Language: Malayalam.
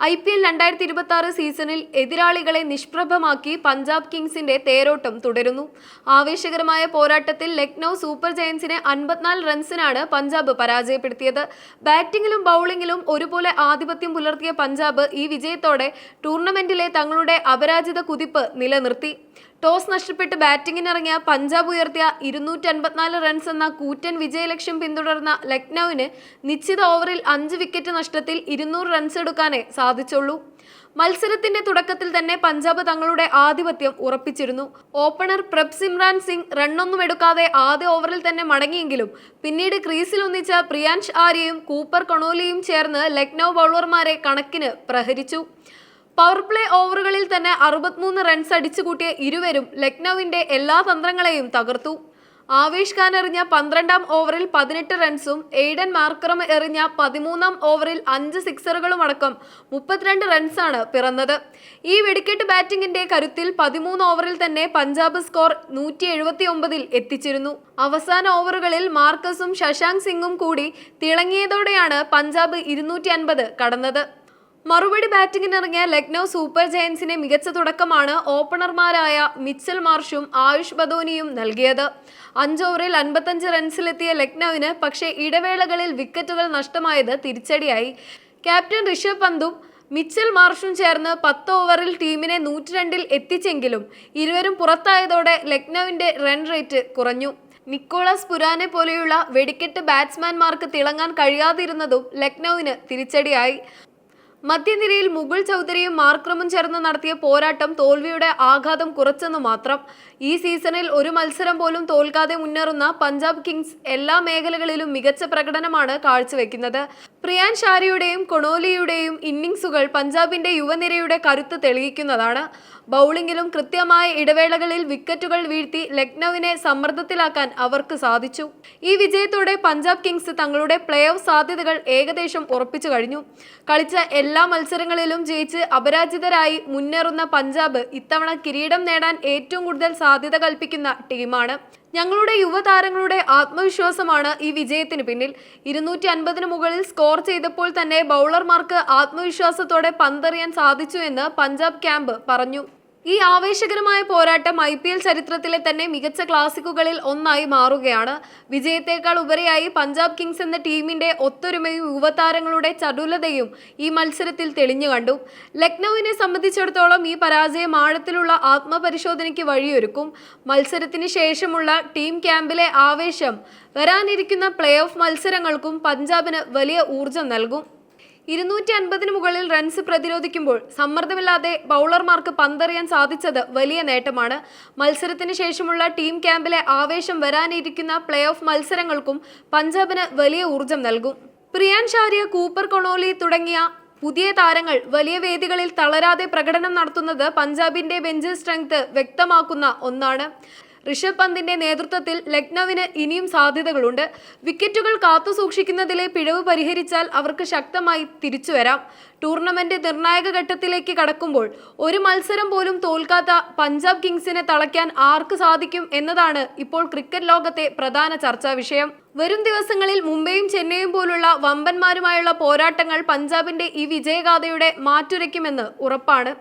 IPL 2026 സീസണിൽ എതിരാളികളെ നിഷ്പ്രഭമാക്കി പഞ്ചാബ് കിങ്സിന്റെ തേരോട്ടം തുടരുന്നു. ആവേശകരമായ പോരാട്ടത്തിൽ ലക്നൗ സൂപ്പർ ജയൻസിനെ 54 റൺസിനാണ് പഞ്ചാബ് പരാജയപ്പെടുത്തിയത്. ബാറ്റിംഗിലും ബൌളിംഗിലും ഒരുപോലെ ആധിപത്യം പുലർത്തിയ പഞ്ചാബ് ഈ വിജയത്തോടെ ടൂർണമെന്റിലെ തങ്ങളുടെ അപരാജിത കുതിപ്പ് നിലനിർത്തി. ടോസ് നഷ്ടപ്പെട്ട് ബാറ്റിംഗിനിറങ്ങിയ പഞ്ചാബ് ഉയർത്തിയ 254 റൺസ് എന്ന കൂറ്റൻ വിജയലക്ഷ്യം പിന്തുടർന്ന ലക്നൌവിന് നിശ്ചിത ഓവറിൽ 5 വിക്കറ്റ് നഷ്ടത്തിൽ 200 റൺസ് എടുക്കാനേ സാധിച്ചുള്ളൂ. മത്സരത്തിന്റെ തുടക്കത്തിൽ തന്നെ പഞ്ചാബ് തങ്ങളുടെ ആധിപത്യം ഉറപ്പിച്ചിരുന്നു. ഓപ്പണർ പ്രഭ്സിമ്രാൻ സിംഗ് റണ്ണൊന്നും എടുക്കാതെ ആദ്യ ഓവറിൽ തന്നെ മടങ്ങിയെങ്കിലും പിന്നീട് ക്രീസിൽ ഒന്നിച്ച പ്രിയാൻഷ് ആര്യയും കൂപ്പർ കൊണോലിയും ചേർന്ന് ലക്നൌ ബൗളർമാരെ കണക്കിന് പ്രഹരിച്ചു. പവർ പ്ലേ ഓവറുകളിൽ തന്നെ 63 റൺസ് അടിച്ചുകൂട്ടിയ ഇരുവരും ലക്നൌവിന്റെ എല്ലാ തന്ത്രങ്ങളെയും തകർത്തു. ആവേശ് ഖാൻ എറിഞ്ഞ 12-ാം ഓവറിൽ 18 റൺസും എയ്ഡൻ മാർക്കറം എറിഞ്ഞ 13-ാം ഓവറിൽ 5 സിക്സറുകളും അടക്കം 32 റൺസാണ് പിറന്നത്. ഈ വെടിക്കെട്ട് ബാറ്റിംഗിന്റെ കരുത്തിൽ 13 ഓവറിൽ തന്നെ പഞ്ചാബ് സ്കോർ 179-ൽ എത്തിച്ചിരുന്നു. അവസാന ഓവറുകളിൽ മാർക്കസും ശശാങ്ക് സിംഗും കൂടി തിളങ്ങിയതോടെയാണ് പഞ്ചാബ് 250 കടന്നത്. മറുപടി ബാറ്റിംഗിനിറങ്ങിയ ലക്നൗ സൂപ്പർ ജയൻസിനെ മികച്ച തുടക്കമാണ് ഓപ്പണർമാരായ മിച്ചൽ മാർഷും ആയുഷ് ബദോനിയും നൽകിയത്. 5 ഓവറിൽ 55 റൺസിലെത്തിയ ലക്നൌവിന് പക്ഷേ ഇടവേളകളിൽ വിക്കറ്റുകൾ നഷ്ടമായത് തിരിച്ചടിയായി. ക്യാപ്റ്റൻ ഋഷഭ് പന്തും മിച്ചൽ മാർഷും ചേർന്ന് 10 ഓവറിൽ ടീമിനെ 102-ൽ എത്തിച്ചെങ്കിലും ഇരുവരും പുറത്തായതോടെ ലക്നൌവിന്റെ റൺ റേറ്റ് കുറഞ്ഞു. നിക്കോളാസ് പുരാനെ പോലെയുള്ള വെടിക്കെട്ട് ബാറ്റ്സ്മാൻമാർക്ക് തിളങ്ങാൻ കഴിയാതിരുന്നതും ലക്നൌവിന് തിരിച്ചടിയായി. മധ്യനിരയിൽ മുകുൾ ചൗധരിയും മാർക്രമും ചേർന്ന് നടത്തിയ പോരാട്ടം തോൽവിയുടെ ആഘാതം കുറച്ചെന്നു മാത്രം. ഈ സീസണിൽ ഒരു മത്സരം പോലും തോൽക്കാതെ മുന്നേറുന്ന പഞ്ചാബ് കിങ്സ് എല്ലാ മേഖലകളിലും മികച്ച പ്രകടനമാണ് കാഴ്ചവെക്കുന്നത്. പ്രിയാൻഷ് ആര്യയുടെയും കൊണോലിയുടെയും ഇന്നിംഗ്സുകൾ പഞ്ചാബിന്റെ യുവനിരയുടെ കരുത്ത് തെളിയിക്കുന്നതാണ്. ബൌളിംഗിലും കൃത്യമായ ഇടവേളകളിൽ വിക്കറ്റുകൾ വീഴ്ത്തി ലക്നൌവിനെ സമ്മർദ്ദത്തിലാക്കാൻ അവർക്ക് സാധിച്ചു. ഈ വിജയത്തോടെ പഞ്ചാബ് കിങ്സ് തങ്ങളുടെ പ്ലേ ഓഫ് സാധ്യതകൾ ഏകദേശം ഉറപ്പിച്ചു കഴിഞ്ഞു. കളിച്ച എല്ലാ മത്സരങ്ങളിലും ജയിച്ച് അപരാജിതരായി മുന്നേറുന്ന പഞ്ചാബ് ഇത്തവണ കിരീടം നേടാൻ ഏറ്റവും കൂടുതൽ സാധ്യത കൽപ്പിക്കുന്ന ടീമാണ്. ഞങ്ങളുടെ യുവതാരങ്ങളുടെ ആത്മവിശ്വാസമാണ് ഈ വിജയത്തിന് പിന്നിൽ. 250-ന് മുകളിൽ സ്കോർ ചെയ്തപ്പോൾ തന്നെ ബൗളർമാർക്ക് ആത്മവിശ്വാസത്തോടെ പന്തെറിയാൻ സാധിച്ചു എന്ന് പഞ്ചാബ് ക്യാമ്പ് പറഞ്ഞു. ഈ ആവേശകരമായ പോരാട്ടം IPL ചരിത്രത്തിലെ തന്നെ മികച്ച ക്ലാസിക്കുകളിൽ ഒന്നായി മാറുകയാണ്. വിജയത്തേക്കാൾ ഉപരിയായി പഞ്ചാബ് കിങ്സ് എന്ന ടീമിന്റെ ഒത്തൊരുമയും യുവതാരങ്ങളുടെ ചടുലതയും ഈ മത്സരത്തിൽ തെളിഞ്ഞു കണ്ടു. ലക്നൌവിനെ സംബന്ധിച്ചിടത്തോളം ഈ പരാജയം ആഴത്തിലുള്ള ആത്മപരിശോധനയ്ക്ക് വഴിയൊരുക്കും. മത്സരത്തിന് ശേഷമുള്ള ടീം ക്യാമ്പിലെ ആവേശം വരാനിരിക്കുന്ന പ്ലേ ഓഫ് മത്സരങ്ങൾക്കും പഞ്ചാബിന് വലിയ ഊർജം നൽകും. 250-ന് മുകളിൽ റൺസ് പ്രതിരോധിക്കുമ്പോൾ സമ്മർദ്ദമില്ലാതെ ബൗളർമാർക്ക് പന്തെറിയാൻ സാധിച്ചത് വലിയ നേട്ടമാണ്. മത്സരത്തിന് ശേഷമുള്ള ടീം ക്യാമ്പിലെ ആവേശം വരാനിരിക്കുന്ന പ്ലേ ഓഫ് മത്സരങ്ങൾക്കും പഞ്ചാബിന് വലിയ ഊർജം നൽകും. പ്രിയാൻഷ് ആര്യ, കൂപ്പർ കൊണോലി തുടങ്ങിയ പുതിയ താരങ്ങൾ വലിയ വേദികളിൽ തളരാതെ പ്രകടനം നടത്തുന്നത് പഞ്ചാബിന്റെ ബെഞ്ച് സ്ട്രെങ്ത് വ്യക്തമാക്കുന്ന ഒന്നാണ്. ഋഷഭ് പന്തിന്റെ നേതൃത്വത്തിൽ ലക്നൌവിന് ഇനിയും സാധ്യതകളുണ്ട്. വിക്കറ്റുകൾ കാത്തുസൂക്ഷിക്കുന്നതിലെ പിഴവ് പരിഹരിച്ചാൽ അവർക്ക് ശക്തമായി തിരിച്ചുവരാം. ടൂർണമെന്റ് നിർണായക ഘട്ടത്തിലേക്ക് കടക്കുമ്പോൾ ഒരു മത്സരം പോലും തോൽക്കാത്ത പഞ്ചാബ് കിങ്സിനെ തളയ്ക്കാൻ ആർക്ക് സാധിക്കും എന്നതാണ് ഇപ്പോൾ ക്രിക്കറ്റ് ലോകത്തെ പ്രധാന ചർച്ചാ വിഷയം. വരും ദിവസങ്ങളിൽ മുംബൈയും ചെന്നൈയും പോലുള്ള വമ്പന്മാരുമായുള്ള പോരാട്ടങ്ങൾ പഞ്ചാബിന്റെ ഈ വിജയഗാഥയുടെ മാറ്റുരയ്ക്കുമെന്ന് ഉറപ്പാണ്.